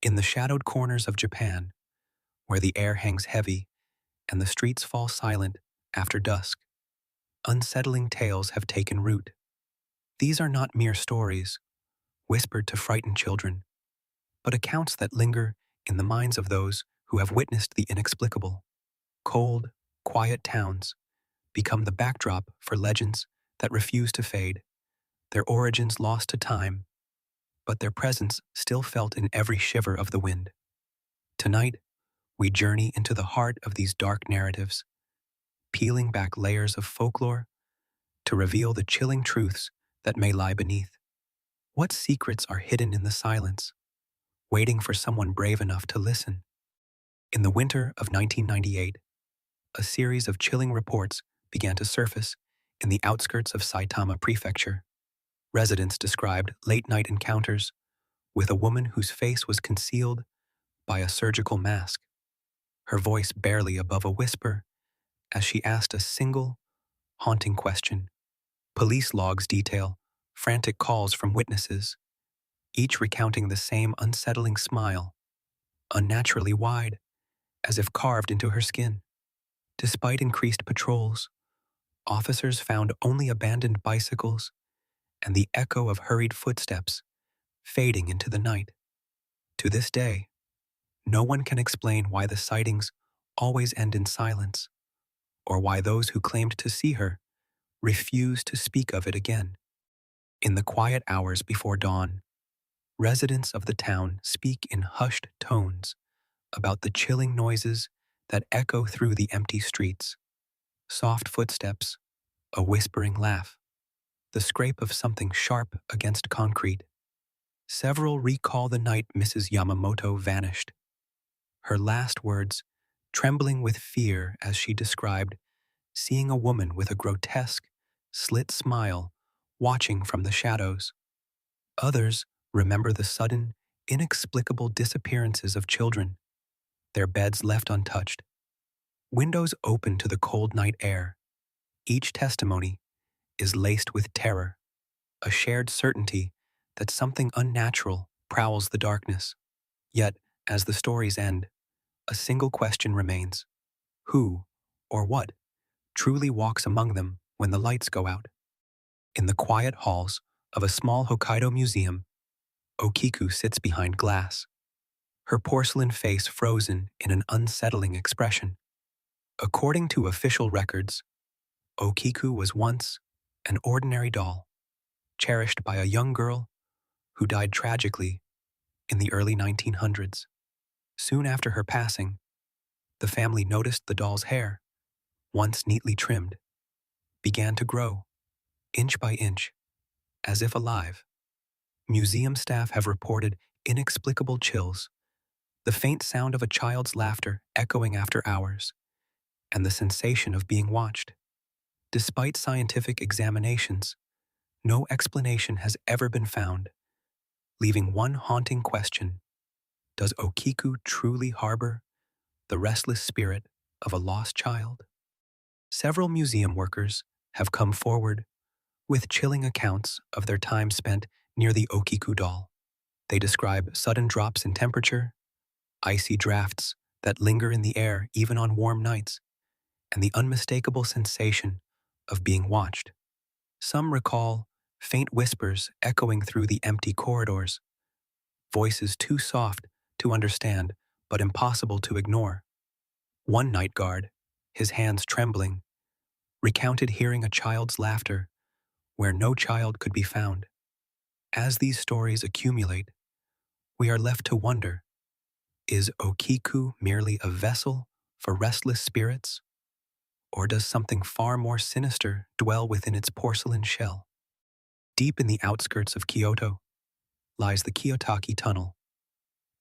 In the shadowed corners of Japan, where the air hangs heavy and the streets fall silent after dusk, unsettling tales have taken root. These are not mere stories, whispered to frighten children, but accounts that linger in the minds of those who have witnessed the inexplicable. Cold, quiet towns become the backdrop for legends that refuse to fade, their origins lost to time, but their presence still felt in every shiver of the wind. Tonight, we journey into the heart of these dark narratives, peeling back layers of folklore to reveal the chilling truths that may lie beneath. What secrets are hidden in the silence, waiting for someone brave enough to listen? In the winter of 1998, a series of chilling reports began to surface in the outskirts of Saitama Prefecture. Residents described late-night encounters with a woman whose face was concealed by a surgical mask, her voice barely above a whisper as she asked a single, haunting question. Police logs detail frantic calls from witnesses, each recounting the same unsettling smile, unnaturally wide, as if carved into her skin. Despite increased patrols, officers found only abandoned bicycles and the echo of hurried footsteps fading into the night. To this day, no one can explain why the sightings always end in silence, or why those who claimed to see her refuse to speak of it again. In the quiet hours before dawn, residents of the town speak in hushed tones about the chilling noises that echo through the empty streets. Soft footsteps, a whispering laugh, the scrape of something sharp against concrete. Several recall the night Mrs. Yamamoto vanished, her last words trembling with fear as she described seeing a woman with a grotesque, slit smile watching from the shadows. Others remember the sudden, inexplicable disappearances of children, their beds left untouched, windows open to the cold night air. Each testimony is laced with terror, a shared certainty that something unnatural prowls the darkness. Yet, as the stories end, a single question remains: who, or what, truly walks among them when the lights go out? In the quiet halls of a small Hokkaido museum, Okiku sits behind glass, her porcelain face frozen in an unsettling expression. According to official records, Okiku was once an ordinary doll, cherished by a young girl who died tragically in the early 1900s. Soon after her passing, the family noticed the doll's hair, once neatly trimmed, began to grow, inch by inch, as if alive. Museum staff have reported inexplicable chills, the faint sound of a child's laughter echoing after hours, and the sensation of being watched. Despite scientific examinations, no explanation has ever been found, leaving one haunting question: does Okiku truly harbor the restless spirit of a lost child? Several museum workers have come forward with chilling accounts of their time spent near the Okiku doll. They describe sudden drops in temperature, icy drafts that linger in the air even on warm nights, and the unmistakable sensation of being watched. Some recall faint whispers echoing through the empty corridors, voices too soft to understand but impossible to ignore. One night guard, his hands trembling, recounted hearing a child's laughter where no child could be found. As these stories accumulate, we are left to wonder, is Okiku merely a vessel for restless spirits, or does something far more sinister dwell within its porcelain shell? Deep in the outskirts of Kyoto lies the Kiyotaki Tunnel,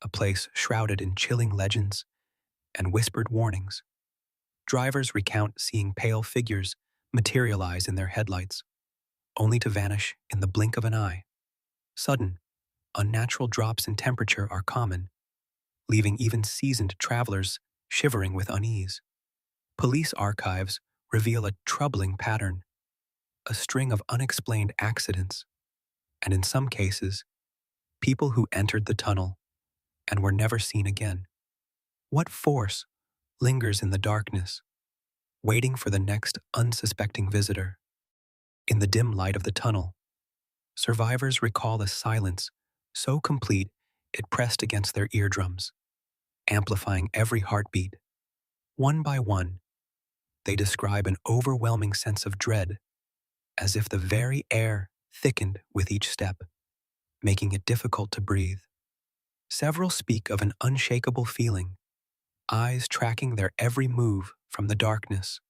a place shrouded in chilling legends and whispered warnings. Drivers recount seeing pale figures materialize in their headlights, only to vanish in the blink of an eye. Sudden, unnatural drops in temperature are common, leaving even seasoned travelers shivering with unease. Police archives reveal a troubling pattern, a string of unexplained accidents, and in some cases, people who entered the tunnel and were never seen again. What force lingers in the darkness, waiting for the next unsuspecting visitor? In the dim light of the tunnel, survivors recall a silence so complete it pressed against their eardrums, amplifying every heartbeat. One by one, they describe an overwhelming sense of dread, as if the very air thickened with each step, making it difficult to breathe. Several speak of an unshakable feeling, eyes tracking their every move from the darkness,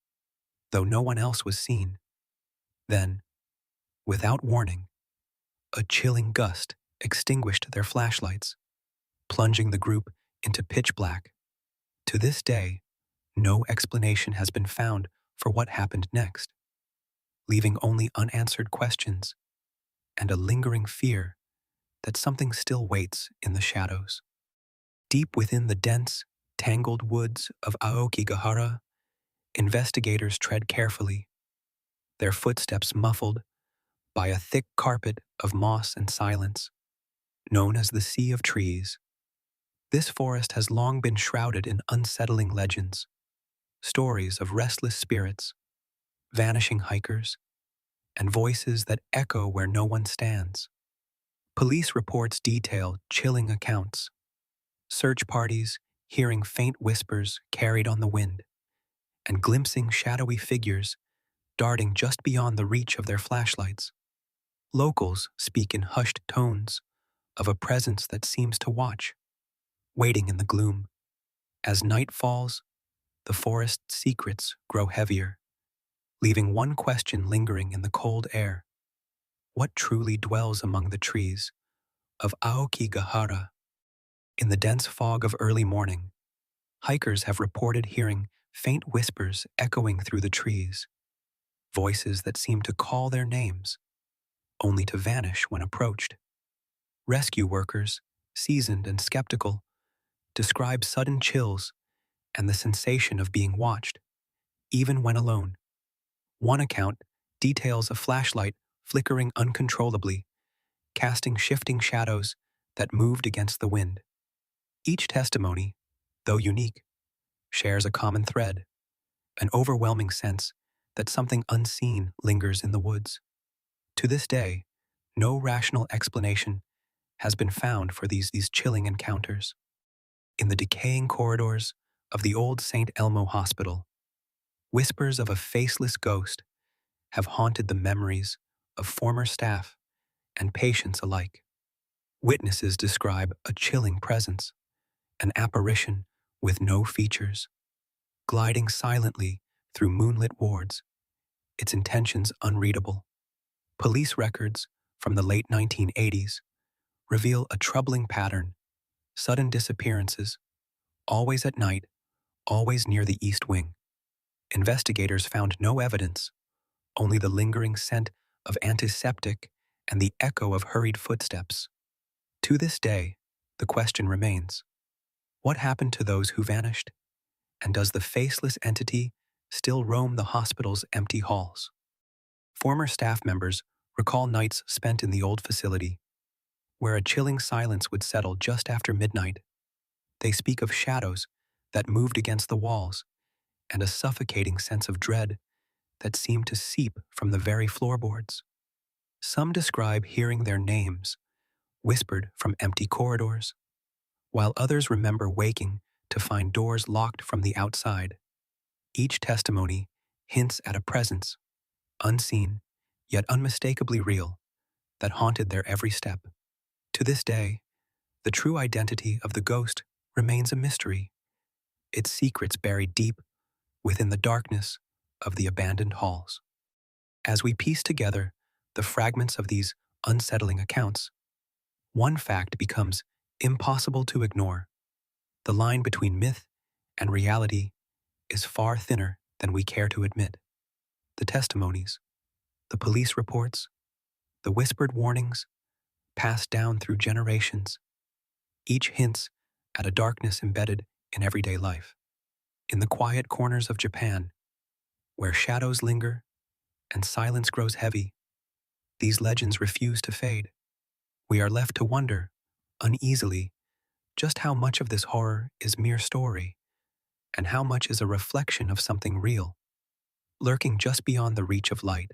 though no one else was seen. Then, without warning, a chilling gust extinguished their flashlights, plunging the group into pitch black. To this day, no explanation has been found for what happened next, leaving only unanswered questions and a lingering fear that something still waits in the shadows. Deep within the dense, tangled woods of Aokigahara, investigators tread carefully, their footsteps muffled by a thick carpet of moss and silence, known as the Sea of Trees. This forest has long been shrouded in unsettling legends, stories of restless spirits, vanishing hikers, and voices that echo where no one stands. Police reports detail chilling accounts, search parties hearing faint whispers carried on the wind, and glimpsing shadowy figures darting just beyond the reach of their flashlights. Locals speak in hushed tones of a presence that seems to watch, waiting in the gloom. As night falls, the forest's secrets grow heavier, leaving one question lingering in the cold air. What truly dwells among the trees of Aokigahara? In the dense fog of early morning, hikers have reported hearing faint whispers echoing through the trees, voices that seem to call their names, only to vanish when approached. Rescue workers, seasoned and skeptical, describe sudden chills and the sensation of being watched, even when alone. One account details a flashlight flickering uncontrollably, casting shifting shadows that moved against the wind. Each testimony, though unique, shares a common thread, an overwhelming sense that something unseen lingers in the woods. To this day, no rational explanation has been found for these chilling encounters. In the decaying corridors of the old St. Elmo Hospital, whispers of a faceless ghost have haunted the memories of former staff and patients alike. Witnesses describe a chilling presence, an apparition with no features, gliding silently through moonlit wards, its intentions unreadable. Police records from the late 1980s reveal a troubling pattern: sudden disappearances, always at night, always near the East Wing. Investigators found no evidence, only the lingering scent of antiseptic and the echo of hurried footsteps. To this day, the question remains: what happened to those who vanished? And does the faceless entity still roam the hospital's empty halls? Former staff members recall nights spent in the old facility, where a chilling silence would settle just after midnight. They speak of shadows that moved against the walls and a suffocating sense of dread that seemed to seep from the very floorboards. Some describe hearing their names whispered from empty corridors, while others remember waking to find doors locked from the outside. Each testimony hints at a presence, unseen yet unmistakably real, that haunted their every step. To this day, the true identity of the ghost remains a mystery, its secrets buried deep within the darkness of the abandoned halls. As we piece together the fragments of these unsettling accounts, one fact becomes impossible to ignore: the line between myth and reality is far thinner than we care to admit. The testimonies, the police reports, the whispered warnings passed down through generations, each hints at a darkness embedded in everyday life. In the quiet corners of Japan, where shadows linger and silence grows heavy, these legends refuse to fade. We are left to wonder, uneasily, Just how much of this horror is mere story, and how much is a reflection of something real, lurking just beyond the reach of light.